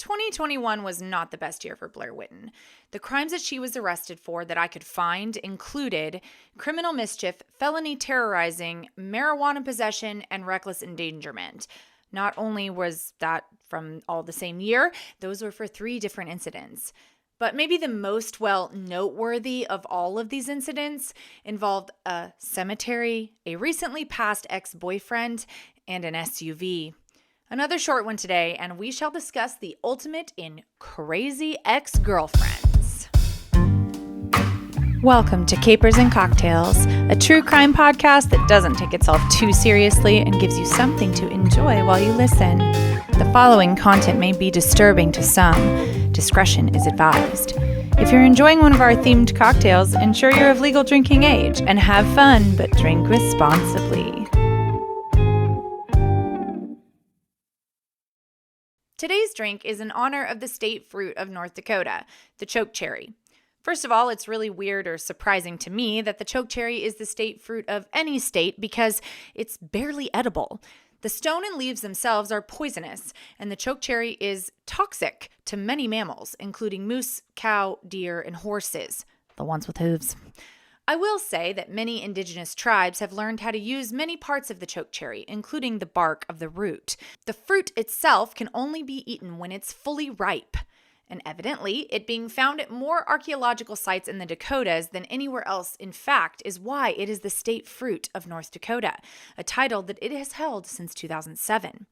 2021 was not the best year for Blair Whitten. The crimes that she was arrested for that I could find included criminal mischief, felony terrorizing, marijuana possession, and reckless endangerment. Not only was that from all the same year, those were for 3 different incidents. But maybe the most, noteworthy of all of these incidents involved a cemetery, a recently passed ex-boyfriend, and an SUV. Another short one today, and we shall discuss the ultimate in crazy ex-girlfriends. Welcome to Capers and Cocktails, a true crime podcast that doesn't take itself too seriously and gives you something to enjoy while you listen. The following content may be disturbing to some. Discretion is advised. If you're enjoying one of our themed cocktails, ensure you're of legal drinking age and have fun, but drink responsibly. Today's drink is in honor of the state fruit of North Dakota, the chokecherry. First of all, it's really weird or surprising to me that the chokecherry is the state fruit of any state because it's barely edible. The stone and leaves themselves are poisonous, and the chokecherry is toxic to many mammals, including moose, cow, deer, and horses, the ones with hooves. I will say that many indigenous tribes have learned how to use many parts of the chokecherry, including the bark of the root. The fruit itself can only be eaten when it's fully ripe. And evidently, it being found at more archaeological sites in the Dakotas than anywhere else, in fact, is why it is the state fruit of North Dakota, a title that it has held since 2007.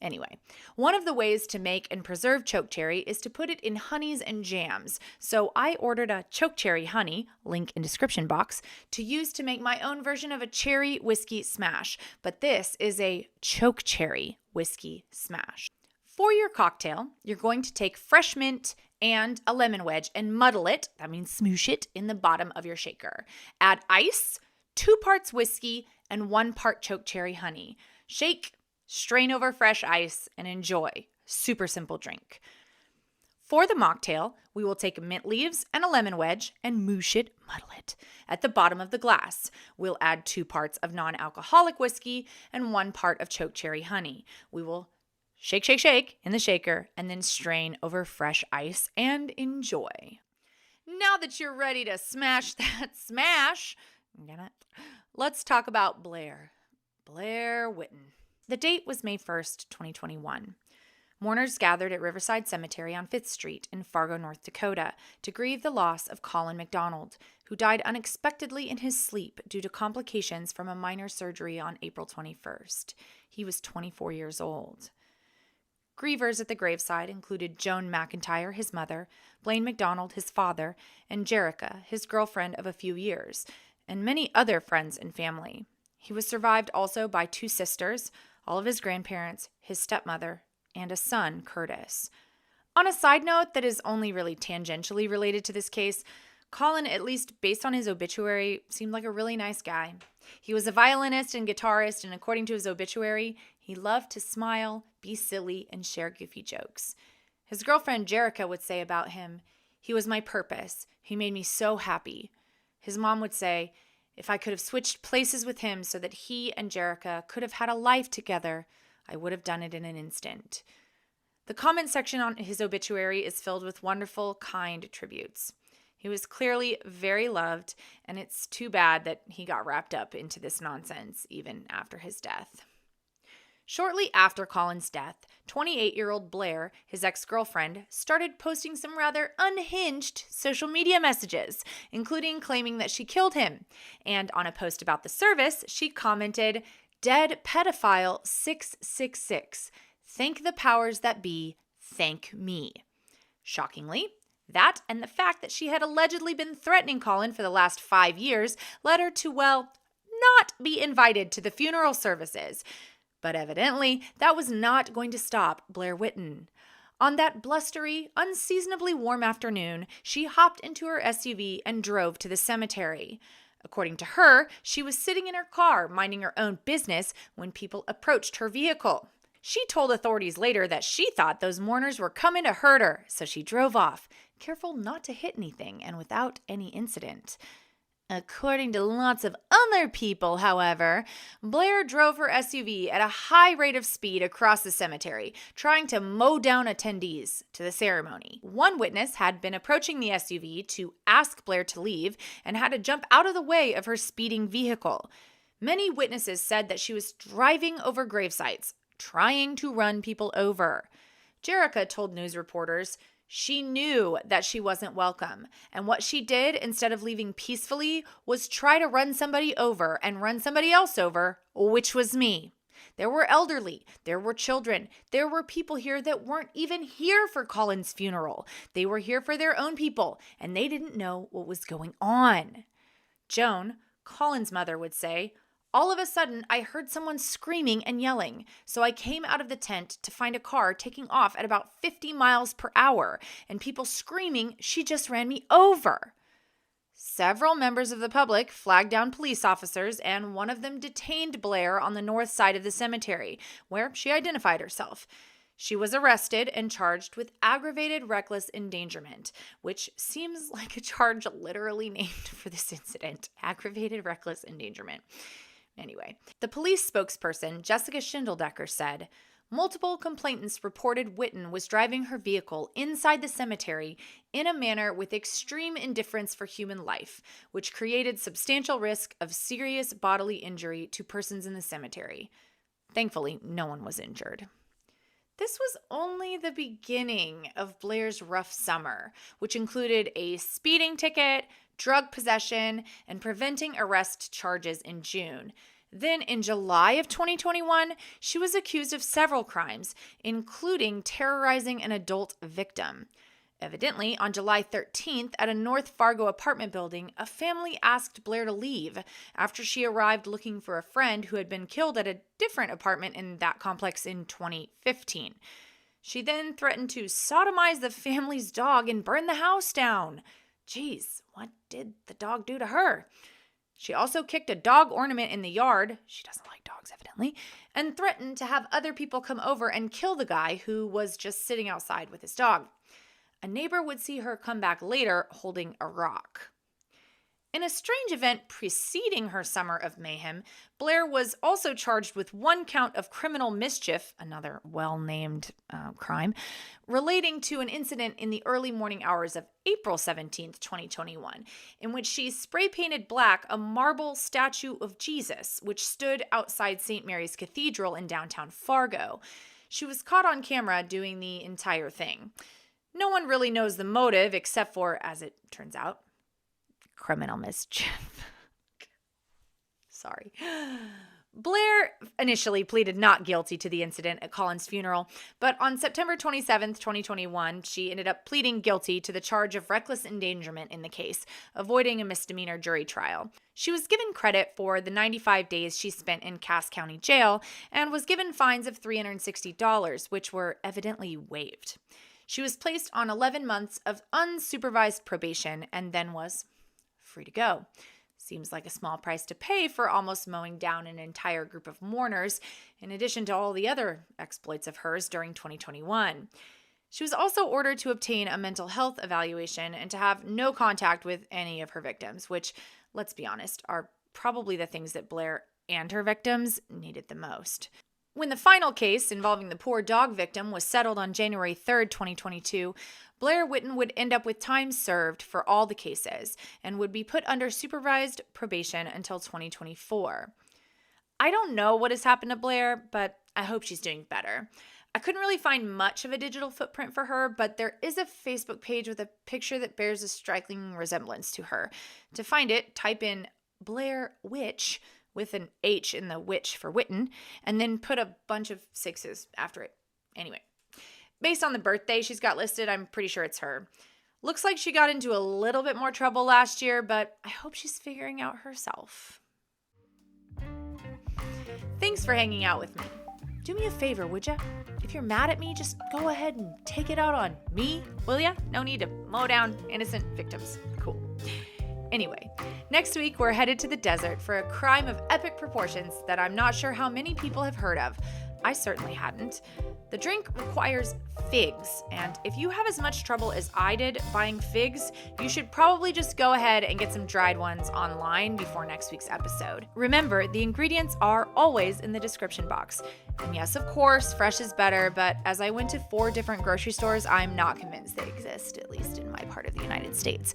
Anyway, one of the ways to make and preserve chokecherry is to put it in honeys and jams. So I ordered a chokecherry honey, link in description box, to use to make my own version of a cherry whiskey smash. But this is a chokecherry whiskey smash. For your cocktail, you're going to take fresh mint and a lemon wedge and muddle it, that means smoosh it, in the bottom of your shaker. Add ice, 2 parts whiskey, and 1 part chokecherry honey. Shake, strain over fresh ice, and enjoy. Super simple drink. For the mocktail, we will take mint leaves and a lemon wedge and muddle it. At the bottom of the glass, we'll add 2 parts of non-alcoholic whiskey and 1 part of chokecherry honey. We will shake in the shaker and then strain over fresh ice and enjoy. Now that you're ready to smash that smash, let's talk about Blair Whitten. The date was May 1st, 2021. Mourners gathered at Riverside Cemetery on 5th Street in Fargo, North Dakota, to grieve the loss of Colin McDonald, who died unexpectedly in his sleep due to complications from a minor surgery on April 21st. He was 24 years old. Grievers at the graveside included Joan McIntyre, his mother, Blaine McDonald, his father, and Jerica, his girlfriend of a few years, and many other friends and family. He was survived also by 2 sisters, all of his grandparents, his stepmother, and a son, Curtis. On a side note that is only really tangentially related to this case, Colin, at least based on his obituary, seemed like a really nice guy. He was a violinist and guitarist, and according to his obituary, he loved to smile, be silly, and share goofy jokes. His girlfriend Jerica would say about him, "He was my purpose. He made me so happy." His mom would say, "If I could have switched places with him so that he and Jerica could have had a life together, I would have done it in an instant." The comment section on his obituary is filled with wonderful, kind tributes. He was clearly very loved, and it's too bad that he got wrapped up into this nonsense even after his death. Shortly after Colin's death, 28-year-old Blair, his ex-girlfriend, started posting some rather unhinged social media messages, including claiming that she killed him. And on a post about the service, she commented, "Dead pedophile 666. Thank the powers that be. Thank me." Shockingly, that and the fact that she had allegedly been threatening Colin for the last 5 years led her to, not be invited to the funeral services. But evidently, that was not going to stop Blair Whitten. On that blustery, unseasonably warm afternoon, she hopped into her SUV and drove to the cemetery. According to her, she was sitting in her car, minding her own business, when people approached her vehicle. She told authorities later that she thought those mourners were coming to hurt her, so she drove off, careful not to hit anything and without any incident. According to lots of other people, however, Blair drove her SUV at a high rate of speed across the cemetery, trying to mow down attendees to the ceremony. One witness had been approaching the SUV to ask Blair to leave and had to jump out of the way of her speeding vehicle. Many witnesses said that she was driving over gravesites, trying to run people over. Jerica told news reporters she knew that she wasn't welcome, and what she did instead of leaving peacefully was try to run somebody over and run somebody else over, which was me. There were elderly, there were children, there were people here that weren't even here for Colin's funeral. They were here for their own people, and they didn't know what was going on. Joan, Colin's mother, would say, "All of a sudden, I heard someone screaming and yelling, so I came out of the tent to find a car taking off at about 50 miles per hour, and people screaming, 'She just ran me over.'" Several members of the public flagged down police officers, and one of them detained Blair on the north side of the cemetery, where she identified herself. She was arrested and charged with aggravated reckless endangerment, which seems like a charge literally named for this incident. Aggravated reckless endangerment. Anyway, the police spokesperson, Jessica Schindeldecker, said, "Multiple complainants reported Whitten was driving her vehicle inside the cemetery in a manner with extreme indifference for human life, which created substantial risk of serious bodily injury to persons in the cemetery." Thankfully, no one was injured. This was only the beginning of Blair's rough summer, which included a speeding ticket, drug possession, and preventing arrest charges in June. Then in July of 2021, she was accused of several crimes, including terrorizing an adult victim. Evidently, on July 13th, at a North Fargo apartment building, a family asked Blair to leave after she arrived looking for a friend who had been killed at a different apartment in that complex in 2015. She then threatened to sodomize the family's dog and burn the house down. Geez, what did the dog do to her? She also kicked a dog ornament in the yard, she doesn't like dogs evidently, and threatened to have other people come over and kill the guy who was just sitting outside with his dog. A neighbor would see her come back later holding a rock. In a strange event preceding her summer of mayhem, Blair was also charged with one count of criminal mischief, another well-named crime, relating to an incident in the early morning hours of April 17th, 2021, in which she spray-painted black a marble statue of Jesus, which stood outside St. Mary's Cathedral in downtown Fargo. She was caught on camera doing the entire thing. No one really knows the motive, except for, as it turns out, criminal mischief. Sorry. Blair initially pleaded not guilty to the incident at Colin's funeral, but on September 27th, 2021, she ended up pleading guilty to the charge of reckless endangerment in the case, avoiding a misdemeanor jury trial. She was given credit for the 95 days she spent in Cass County Jail and was given fines of $360, which were evidently waived. She was placed on 11 months of unsupervised probation and then was free to go. Seems like a small price to pay for almost mowing down an entire group of mourners, in addition to all the other exploits of hers during 2021. She was also ordered to obtain a mental health evaluation and to have no contact with any of her victims, which, let's be honest, are probably the things that Blair and her victims needed the most. When the final case involving the poor dog victim was settled on January 3rd, 2022, Blair Whitten would end up with time served for all the cases and would be put under supervised probation until 2024. I don't know what has happened to Blair, but I hope she's doing better. I couldn't really find much of a digital footprint for her, but there is a Facebook page with a picture that bears a striking resemblance to her. To find it, type in Blair Witch with an H in the witch for Whitten, and then put a bunch of sixes after it. Anyway, based on the birthday she's got listed, I'm pretty sure it's her. Looks like she got into a little bit more trouble last year, but I hope she's figuring out herself. Thanks for hanging out with me. Do me a favor, would ya? If you're mad at me, just go ahead and take it out on me, will ya? No need to mow down innocent victims. Cool. Anyway, next week we're headed to the desert for a crime of epic proportions that I'm not sure how many people have heard of. I certainly hadn't. The drink requires figs, and if you have as much trouble as I did buying figs, you should probably just go ahead and get some dried ones online before next week's episode. Remember, the ingredients are always in the description box. And yes, of course, fresh is better, but as I went to 4 different grocery stores, I'm not convinced they exist, at least in my part of the United States.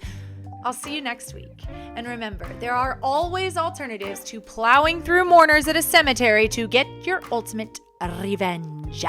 I'll see you next week. And remember, there are always alternatives to plowing through mourners at a cemetery to get your ultimate revenge.